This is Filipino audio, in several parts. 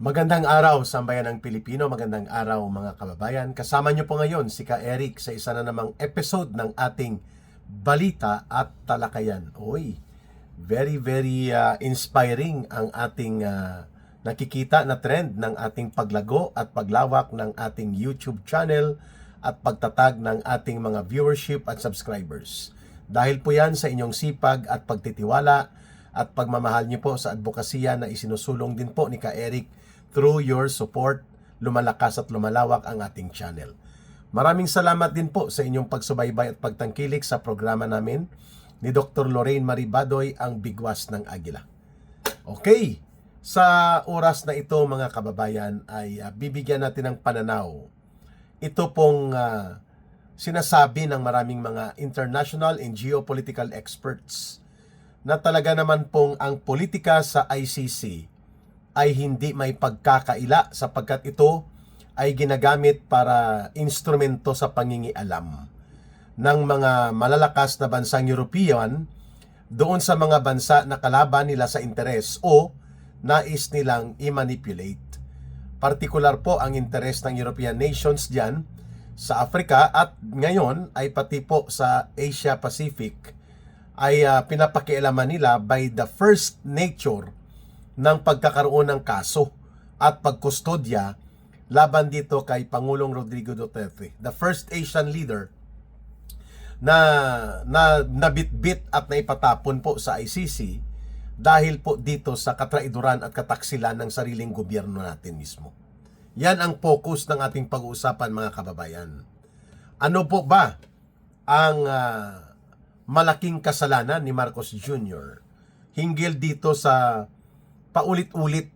Magandang araw, sambayan ng Pilipino. Magandang araw mga kababayan. Kasama niyo po ngayon si Ka Eric sa isa na namang episode ng ating Balita at Talakayan. Uy, very inspiring ang ating nakikita na trend ng ating paglago at paglawak ng ating YouTube channel at pagtatag ng ating mga viewership at subscribers. Dahil po yan sa inyong sipag at pagtitiwala at pagmamahal niyo po sa advokasya na isinusulong din po ni Ka Eric. Through your support, lumalakas at lumalawak ang ating channel. Maraming salamat din po sa inyong pagsubaybay at pagtangkilik sa programa namin ni Dr. Lorraine Marie Badoy, ang Bigwas ng Agila. Okay, sa oras na ito mga kababayan ay bibigyan natin ng pananaw. Ito pong sinasabi ng maraming mga international and geopolitical experts na talaga naman pong ang politika sa ICC ay hindi may pagkakaila sapagkat ito ay ginagamit para instrumento sa pangingialam ng mga malalakas na bansang European doon sa mga bansa na kalaban nila sa interes o nais nilang i-manipulate. Partikular po ang interes ng European nations diyan sa Africa at ngayon ay pati po sa Asia Pacific ay pinapakialaman nila by the first nature ng pagkakaroon ng kaso at pagkustodya laban dito kay Pangulong Rodrigo Duterte, the first Asian leader na nabitbit at naipatapon po sa ICC dahil po dito sa katraiduran at kataksilan ng sariling gobyerno natin mismo. Yan ang focus ng ating pag-uusapan mga kababayan. Ano po ba ang malaking kasalanan ni Marcos Jr. hinggil dito sa paulit-ulit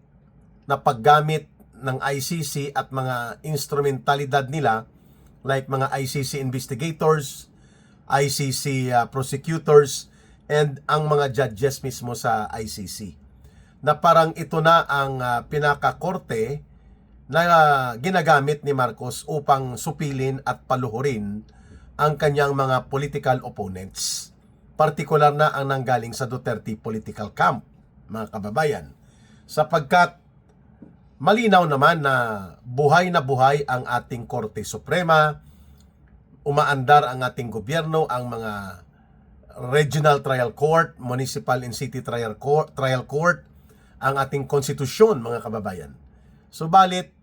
na paggamit ng ICC at mga instrumentalidad nila like mga ICC investigators, ICC prosecutors, and ang mga judges mismo sa ICC. Na parang ito na ang pinakakorte na ginagamit ni Marcos upang supilin at paluhurin ang kanyang mga political opponents. Partikular na ang nanggaling sa Duterte political camp, mga kababayan. Sapagkat malinaw naman na buhay ang ating Korte Suprema, umaandar ang ating gobyerno, ang mga Regional Trial Court, Municipal and City Trial Court, ang ating konstitusyon mga kababayan. Subalit,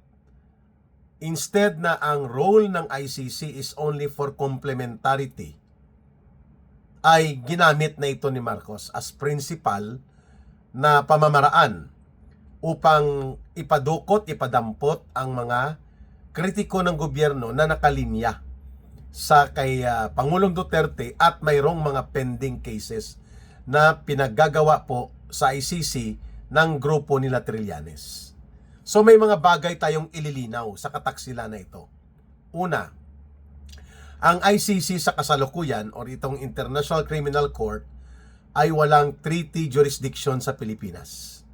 instead na ang role ng ICC is only for complementarity, ay ginamit na ito ni Marcos as principal na pamamaraan upang ipadukot, ipadampot ang mga kritiko ng gobyerno na nakalinya sa kay Pangulong Duterte at mayroong mga pending cases na pinaggagawa po sa ICC ng grupo nila Trillanes. So may mga bagay tayong ililinaw sa kataksilan na ito. Una, ang ICC sa kasalukuyan o itong International Criminal Court ay walang treaty jurisdiction sa Pilipinas.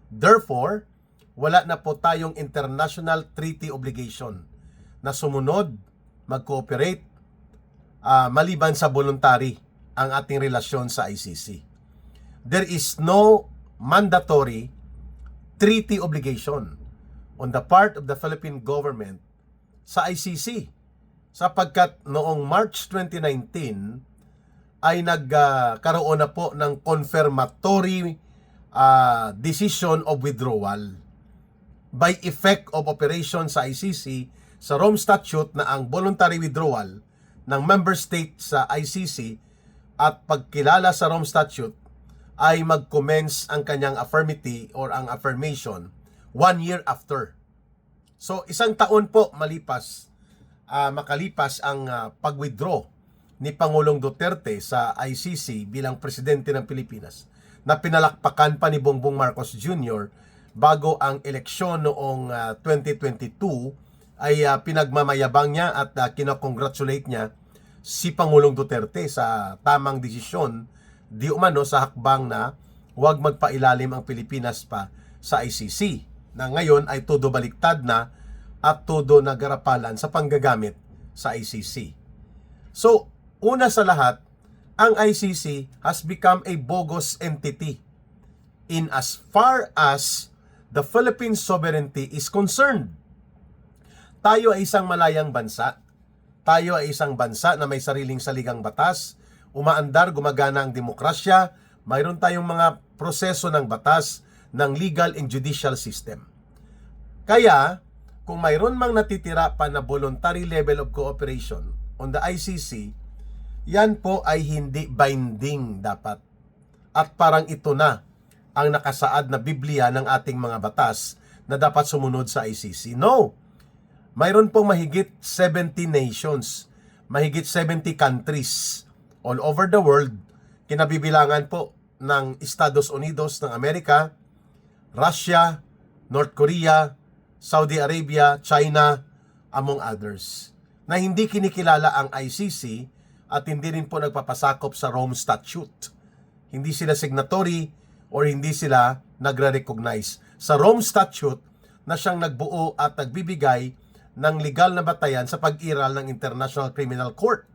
Therefore, wala na po tayong international treaty obligation na sumunod, mag-cooperate, maliban sa voluntary ang ating relasyon sa ICC. There is no mandatory treaty obligation on the part of the Philippine government sa ICC sapagkat noong March 2019 ay nagkaroon na po ng confirmatory decision of withdrawal by effect of operation sa ICC sa Rome Statute na ang voluntary withdrawal ng member state sa ICC at pagkilala sa Rome Statute ay mag-commence ang kanyang affirmity or ang affirmation 1 year after. So isang taon po makalipas ang pag-withdraw ni Pangulong Duterte sa ICC bilang presidente ng Pilipinas na pinalakpakan pa ni Bongbong Marcos Jr. bago ang eleksyon noong 2022 ay pinagmamayabang niya at kinakongratulate niya si Pangulong Duterte sa tamang desisyon di umano sa hakbang na huwag magpailalim ang Pilipinas pa sa ICC na ngayon ay todo baliktad na at todo nagarapalan sa panggagamit sa ICC. So, una sa lahat, ang ICC has become a bogus entity in as far as the Philippine sovereignty is concerned. Tayo ay isang malayang bansa. Tayo ay isang bansa na may sariling saligang batas. Umaandar, gumagana ang demokrasya. Mayroon tayong mga proseso ng batas ng legal and judicial system. Kaya, kung mayroon mang natitira pa na voluntary level of cooperation on the ICC, yan po ay hindi binding dapat. At parang ito na ang nakasaad na Biblia ng ating mga batas na dapat sumunod sa ICC. No! Mayroon pong mahigit 70 nations, mahigit 70 countries all over the world, kinabibilangan po ng Estados Unidos ng Amerika, Russia, North Korea, Saudi Arabia, China, among others, na hindi kinikilala ang ICC at hindi rin po nagpapasakop sa Rome Statute. Hindi sila signatory or hindi sila nagre-recognize sa Rome Statute na siyang nagbuo at nagbibigay ng legal na batayan sa pag-iral ng International Criminal Court.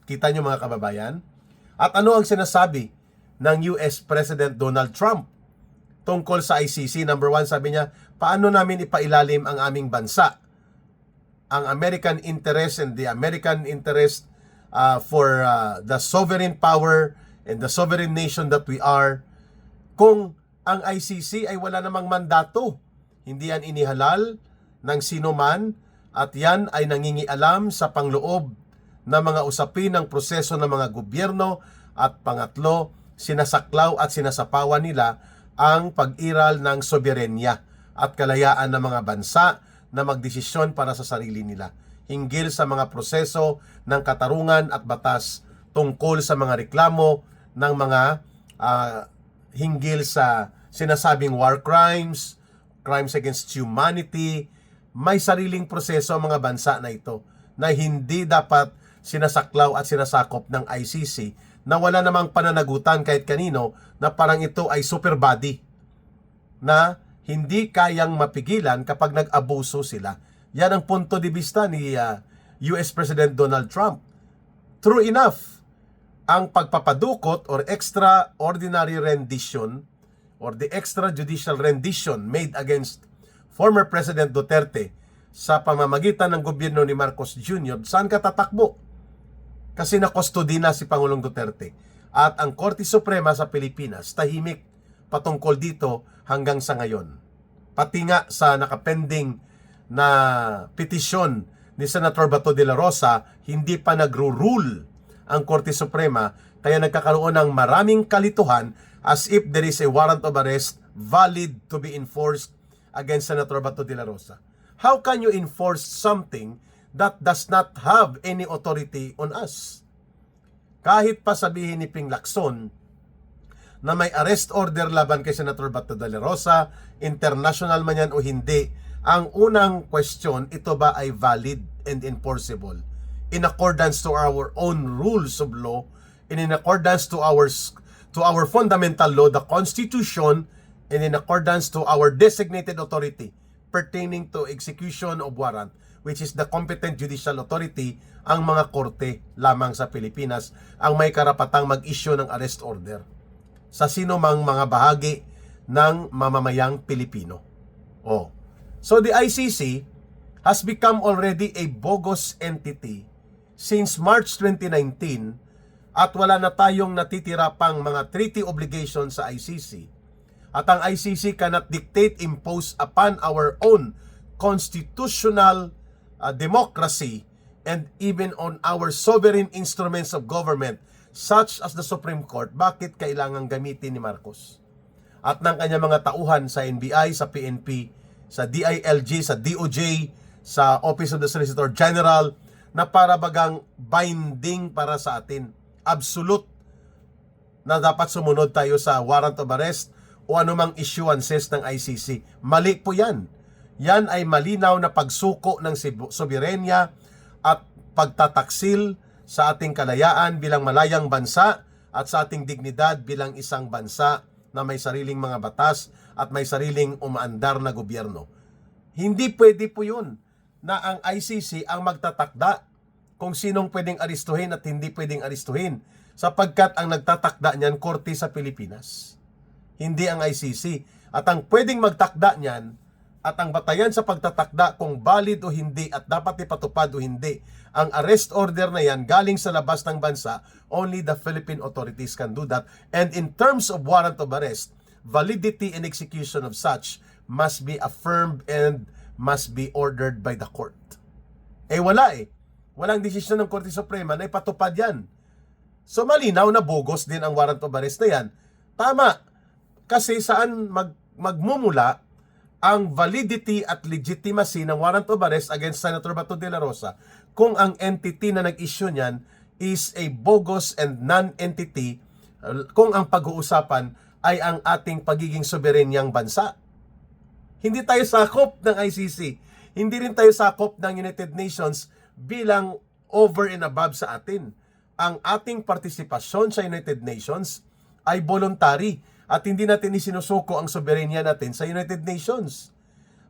Kita nyo mga kababayan? At ano ang sinasabi ng US President Donald Trump tungkol sa ICC? Number one, sabi niya, paano namin ipailalim ang aming bansa? Ang American interest and the American interest for the sovereign power and the sovereign nation that we are, kung ang ICC ay wala namang mandato, hindi yan inihalal ng sino man, at yan ay nangingialam sa pangloob na mga usapin ng proseso ng mga gobyerno, at pangatlo, sinasaklaw at sinasapawan nila ang pag-iral ng soberenya at kalayaan ng mga bansa na magdesisyon para sa sarili nila hinggil sa mga proseso ng katarungan at batas tungkol sa mga reklamo ng mga hinggil sa sinasabing war crimes, crimes against humanity. May sariling proseso ang mga bansa na ito na hindi dapat sinasaklaw at sinasakop ng ICC na wala namang pananagutan kahit kanino na parang ito ay super body na hindi kayang mapigilan kapag nag-abuso sila. Yan ang punto de vista ni US President Donald Trump. True enough, ang pagpapadukot or extraordinary rendition or the extrajudicial rendition made against former President Duterte sa pamamagitan ng gobyerno ni Marcos Jr., saan ka tatakbo? Kasi nakustodi na si Pangulong Duterte. At ang Korte Suprema sa Pilipinas, tahimik patungkol dito hanggang sa ngayon. Pati nga sa nakapending na petisyon ni Senator Bato de la Rosa, hindi pa nagro-rule ang Korte Suprema, kaya nagkakaroon ng maraming kalituhan as if there is a warrant of arrest valid to be enforced against Senator Bato de la Rosa. How can you enforce something that does not have any authority on us? Kahit pa sabihin ni Ping Lacson na may arrest order laban kay Senator Bato de la Rosa, international man yan o hindi, ang unang question, ito ba ay valid and enforceable in accordance to our own rules of law and in accordance to our fundamental law, the Constitution, and in accordance to our designated authority pertaining to execution of warrant, which is the competent judicial authority, ang mga korte lamang sa Pilipinas ang may karapatang mag-issue ng arrest order sa sino mang mga bahagi ng mamamayang Pilipino. So the ICC has become already a bogus entity since March 2019 at wala na tayong natitira pang mga treaty obligations sa ICC. At ang ICC cannot dictate, impose upon our own constitutional democracy and even on our sovereign instruments of government such as the Supreme Court. Bakit kailangang gamitin ni Marcos at ng kanyang mga tauhan sa NBI, sa PNP, sa DILG, sa DOJ, sa Office of the Solicitor General na para bagang binding para sa atin, absolute, na dapat sumunod tayo sa warrant of arrest o anumang issuances ng ICC. Mali po yan. Yan ay malinaw na pagsuko ng soberenya at pagtataksil sa ating kalayaan bilang malayang bansa at sa ating dignidad bilang isang bansa na may sariling mga batas at may sariling umaandar na gobyerno. Hindi pwede po yun na ang ICC ang magtatakda kung sinong pwedeng aristuhin at hindi pwedeng aristuhin, sapagkat ang nagtatakda niyan korte sa Pilipinas, hindi ang ICC. At ang pwedeng magtakda niyan at ang batayan sa pagtatakda kung valid o hindi at dapat ipatupad o hindi ang arrest order na yan galing sa labas ng bansa, only the Philippine authorities can do that. And in terms of warrant of arrest, validity and execution of such must be affirmed and must be ordered by the court. Wala walang desisyon ng Korte Suprema na ipatupad yan. So malinaw na bogus din ang warrant of arrest na yan. Tama, kasi saan magmumula ang validity at legitimacy ng warrant of arrest against Senator Bato de la Rosa kung ang entity na nag-issue niyan is a bogus and non-entity, kung ang pag-uusapan ay ang ating pagiging soberenyang bansa. Hindi tayo sakop ng ICC, hindi rin tayo sakop ng United Nations bilang over and above sa atin. Ang ating partisipasyon sa United Nations ay voluntary at hindi natin isinusuko ang soberenya natin sa United Nations.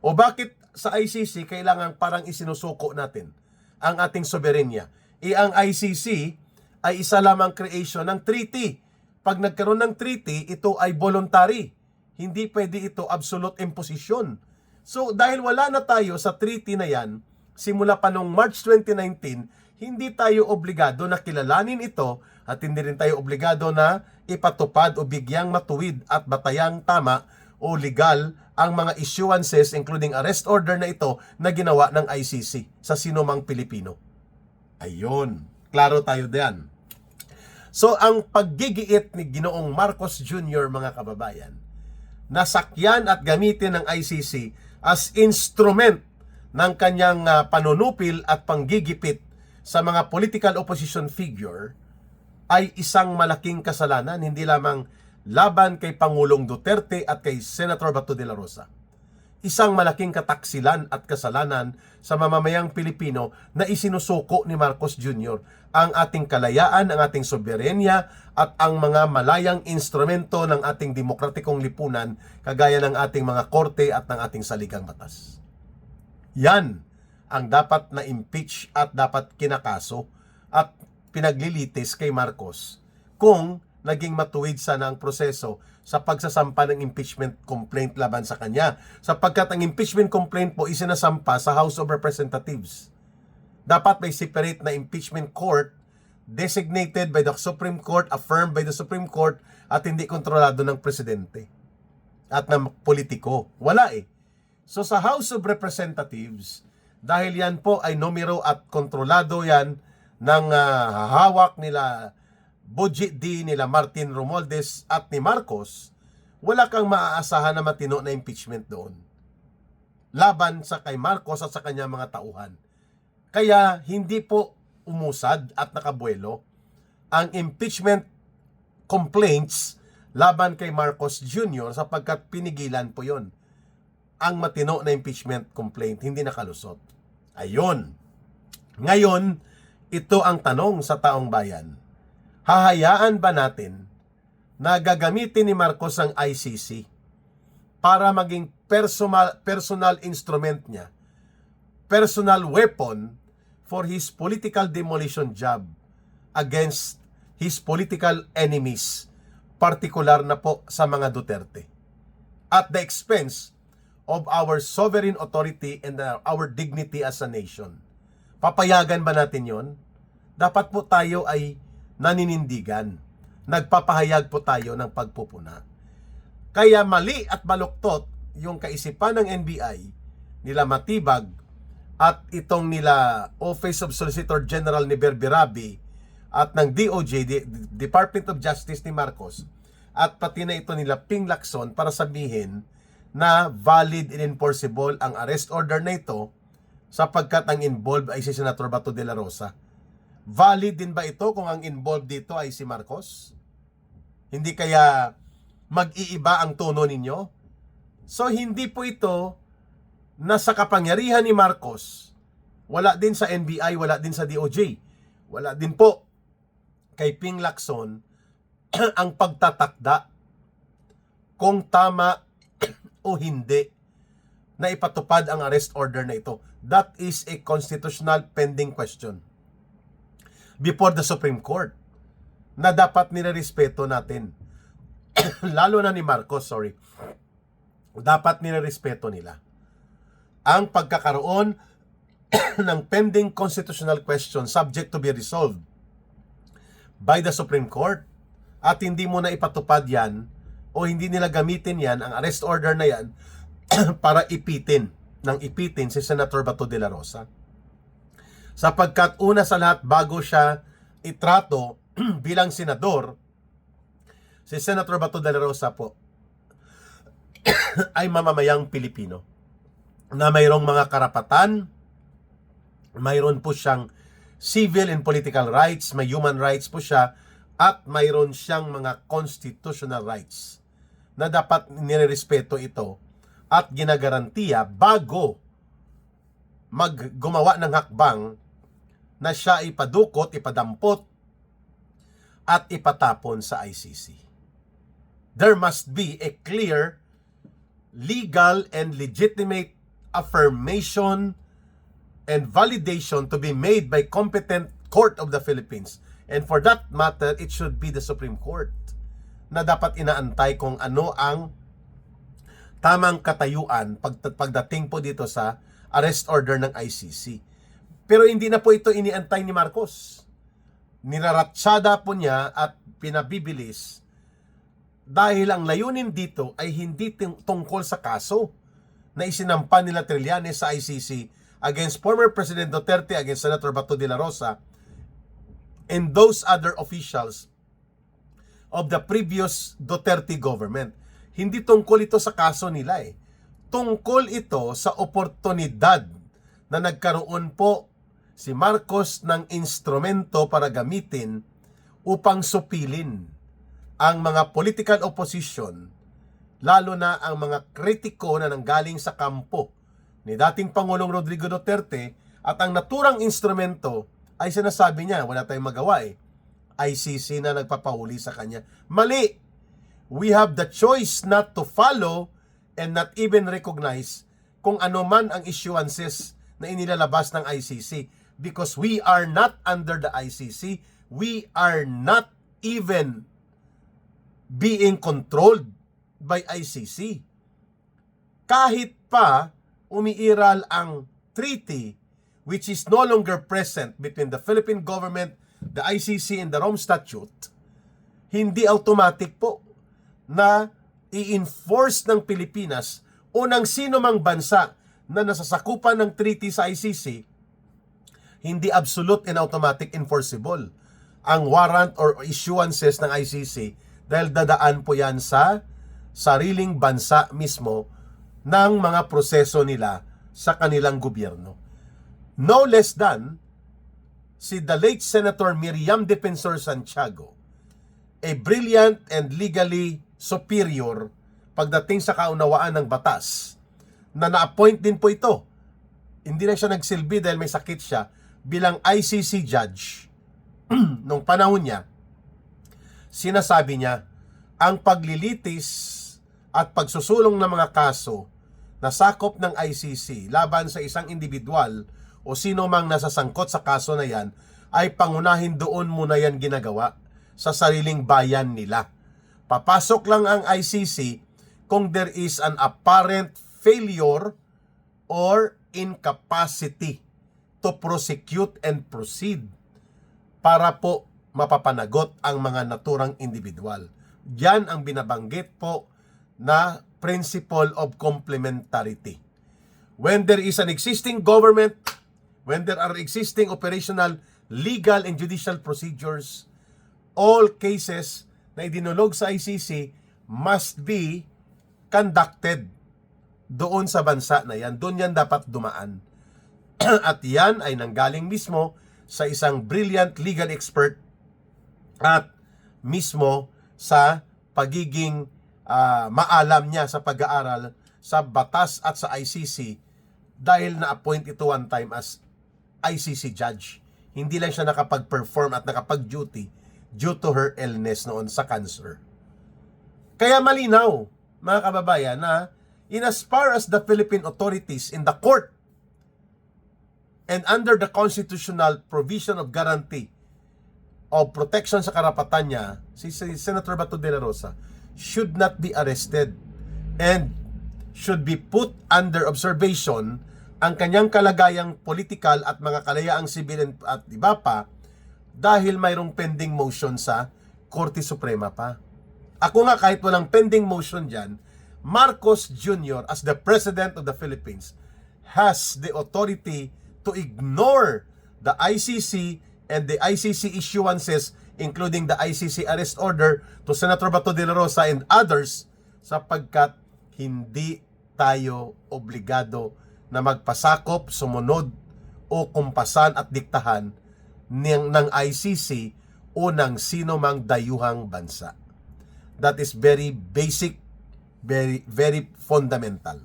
O bakit sa ICC kailangan parang isinusuko natin ang ating soberenya? Ang ICC ay isa lamang creation ng treaty. Pag nagkaroon ng treaty, ito ay voluntary. Hindi pwede ito absolute imposition. So dahil wala na tayo sa treaty na yan, simula pa noong March 2019, hindi tayo obligado na kilalanin ito at hindi rin tayo obligado na ipatupad o bigyang matuwid at batayang tama o legal ang mga issuances including arrest order na ito na ginawa ng ICC sa sinumang Pilipino. Ayun, klaro tayo diyan. So ang paggigiit ni Ginoong Marcos Jr. mga kababayan, nasakyan at gamitin ng ICC as instrument ng kanyang panunupil at panggigipit sa mga political opposition figure ay isang malaking kasalanan, hindi lamang laban kay Pangulong Duterte at kay Senator Bato de la Rosa. Isang malaking kataksilan at kasalanan sa mamamayang Pilipino na isinusuko ni Marcos Jr. ang ating kalayaan, ang ating soberenya at ang mga malayang instrumento ng ating demokratikong lipunan kagaya ng ating mga korte at ng ating saligang batas. Yan ang dapat na impeach at dapat kinakaso at pinaglilitis kay Marcos kung naging matuwid sana ang proseso sa pagsasampa ng impeachment complaint laban sa kanya, sapagkat ang impeachment complaint po isinasampa sa House of Representatives. Dapat may separate na impeachment court designated by the Supreme Court, affirmed by the Supreme Court at hindi kontrolado ng presidente at ng politiko. Wala So sa House of Representatives, dahil yan po ay numero at kontrolado yan ng hahawak nila Budget D, nila Martin Romualdez at ni Marcos, wala kang maaasahan na matino na impeachment doon laban sa kay Marcos at sa kanyang mga tauhan. Kaya hindi po umusad at nakabuelo ang impeachment complaints laban kay Marcos Jr. sapagkat pinigilan po yon. Ang matino na impeachment complaint hindi nakalusot. Ayun. Ngayon, ito ang tanong sa taong bayan. Hahayaan ba natin na gagamitin ni Marcos ang ICC para maging personal instrument niya, personal weapon for his political demolition job against his political enemies, partikular na po sa mga Duterte, at the expense of our sovereign authority and our dignity as a nation? Papayagan ba natin yon? Dapat po tayo ay naninindigan. Nagpapahayag po tayo ng pagpupuna. Kaya mali at baluktot yung kaisipan ng NBI, nila Matibag, at itong nila Office of Solicitor General ni Berberabi at ng DOJ, Department of Justice ni Marcos, at pati na ito nila Ping Lacson para sabihin na valid and enforceable ang arrest order na ito sapagkat ang involved ay si Senator Bato de la Rosa. Valid din ba ito kung ang involved dito ay si Marcos? Hindi kaya mag-iiba ang tono ninyo? So hindi po ito nasa kapangyarihan ni Marcos. Wala din sa NBI, wala din sa DOJ. Wala din po kay Ping Lacson ang pagtatakda kung tama o hindi na ipatupad ang arrest order na ito. That is a constitutional pending question before the Supreme Court na dapat nirerespeto natin. Lalo na ni Marcos, dapat nirerespeto nila ang pagkakaroon ng pending constitutional question subject to be resolved by the Supreme Court, at hindi mo na ipatupad yan o hindi nila gamitin yan, ang arrest order na yan para ipitin si Senator Bato de la Rosa. Sapagkat una sa lahat, bago siya itrato bilang senador, si Senator Bato de la Rosa po ay mamamayang Pilipino na mayroong mga karapatan, mayroon po siyang civil and political rights, may human rights po siya, at mayroon siyang mga constitutional rights na dapat nirerespeto ito at ginagarantiya bago gumawa ng hakbang na siya ipadukot, ipadampot at ipatapon sa ICC. There must be a clear, legal and legitimate affirmation and validation to be made by competent court of the Philippines. And for that matter, it should be the Supreme Court na dapat inaantay kung ano ang tamang katayuan pagdating po dito sa arrest order ng ICC. Pero hindi na po ito iniantay ni Marcos. Niraratsada po niya at pinabibilis dahil ang layunin dito ay hindi tungkol sa kaso na isinampa nila Trillanes sa ICC against former President Duterte, against Senator Bato de la Rosa, and those other officials of the previous Duterte government. Hindi tungkol ito sa kaso nila eh. Tungkol ito sa oportunidad na nagkaroon po si Marcos ng instrumento para gamitin upang supilin ang mga political opposition, lalo na ang mga kritiko na nanggaling sa kampo ni dating Pangulong Rodrigo Duterte, at ang naturang instrumento ay sinasabi niya, wala tayong magawa eh. ICC na nagpapahuli sa kanya. Mali! We have the choice not to follow and not even recognize kung ano man ang issuances na inilalabas ng ICC, because we are not under the ICC. We are not even being controlled by ICC. Kahit pa umiiral ang treaty which is no longer present between the Philippine government, the ICC, and the Rome Statute, hindi automatic po na i-enforce ng Pilipinas o ng sino mang bansa na nasasakupan ng treaty sa ICC, hindi absolute and automatic enforceable ang warrant or issuances ng ICC, dahil dadaan po yan sa sariling bansa mismo ng mga proseso nila sa kanilang gobyerno. No less than si the late Senator Miriam Defensor Santiago, a brilliant and legally superior pagdating sa kaunawaan ng batas, na na-appoint din po ito. Hindi na siya nagsilbi dahil may sakit siya, bilang ICC judge. Nung panahon niya, sinasabi niya, ang paglilitis at pagsusulong ng mga kaso na sakop ng ICC laban sa isang individual o sino mang nasasangkot sa kaso na yan, ay pangunahin doon muna yan ginagawa sa sariling bayan nila. Papasok lang ang ICC kung there is an apparent failure or incapacity to prosecute and proceed para po mapapanagot ang mga naturang individual. Yan ang binabanggit po na principle of complementarity. When there is an existing government, when there are existing operational, legal, and judicial procedures, all cases na idinulog sa ICC must be conducted doon sa bansa na yan. Doon yan dapat dumaan. At yan ay nanggaling mismo sa isang brilliant legal expert at mismo sa pagiging maalam niya sa pag-aaral sa batas at sa ICC, dahil na-appoint ito one time as ICC judge. Hindi lang siya nakapag-perform at nakapag-duty due to her illness noon sa cancer. Kaya malinaw, mga kababayan, na in as far as the Philippine authorities in the court and under the constitutional provision of guarantee of protection sa karapatan niya, si Senator Bato de la Rosa should not be arrested and should be put under observation ang kanyang kalagayang politikal at mga kalayaang sibil at iba pa dahil mayroong pending motion sa Korte Suprema pa. Ako nga kahit walang pending motion dyan, Marcos Jr. as the President of the Philippines has the authority to ignore the ICC and the ICC issuances including the ICC arrest order to Senator Bato de la Rosa and others sapagkat hindi tayo obligado na magpasakop, sumunod o kumpasan at diktahan ng ICC o ng sino mang dayuhang bansa. That is very basic, very fundamental,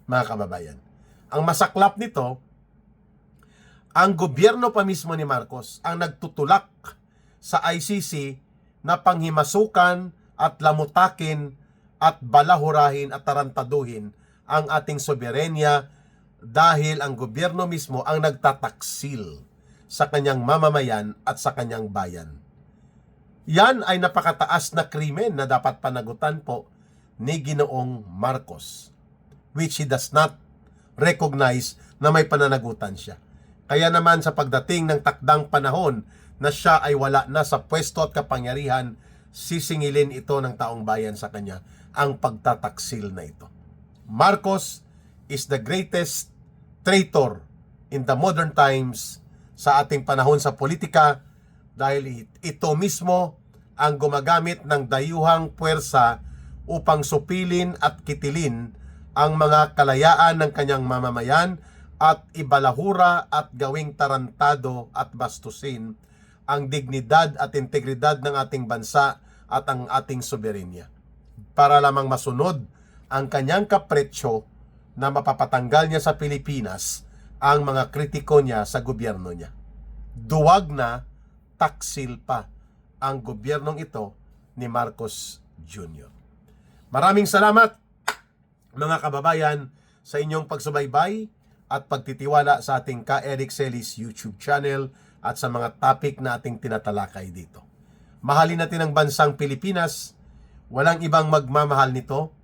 mga kababayan. Ang masaklap nito, ang gobyerno pa mismo ni Marcos ang nagtutulak sa ICC na panghimasukan at lamutakin at balahurahin at tarantaduhin ang ating soberenya dahil ang gobyerno mismo ang nagtataksil sa kanyang mamamayan at sa kanyang bayan. Yan ay napakataas na krimen na dapat panagutan po ni Ginoong Marcos, which he does not recognize na may pananagutan siya. Kaya naman sa pagdating ng takdang panahon na siya ay wala na sa pwesto at kapangyarihan, sisingilin ito ng taong bayan sa kanya ang pagtataksil na ito. Marcos is the greatest traitor in the modern times sa ating panahon sa politika dahil ito mismo ang gumagamit ng dayuhang puwersa upang supilin at kitilin ang mga kalayaan ng kanyang mamamayan at ibalahura at gawing tarantado at bastusin ang dignidad at integridad ng ating bansa at ang ating soberenya para lamang masunod ang kanyang kapretsyo na mapapatanggal niya sa Pilipinas ang mga kritiko niya sa gobyerno niya. Duwag na, taksil pa ang gobyernong ito ni Marcos Jr. Maraming salamat mga kababayan sa inyong pagsubaybay at pagtitiwala sa ating Ka Eric Celis YouTube channel at sa mga topic na ating tinatalakay dito. Mahalin natin ang bansang Pilipinas, walang ibang magmamahal nito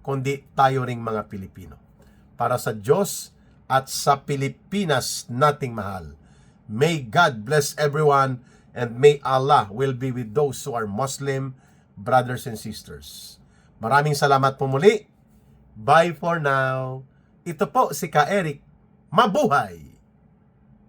kundi tayo ring mga Pilipino. Para sa Diyos at sa Pilipinas nating mahal. May God bless everyone and may Allah will be with those who are Muslim brothers and sisters. Maraming salamat po muli. Bye for now. Ito po si Ka Eric. Mabuhay!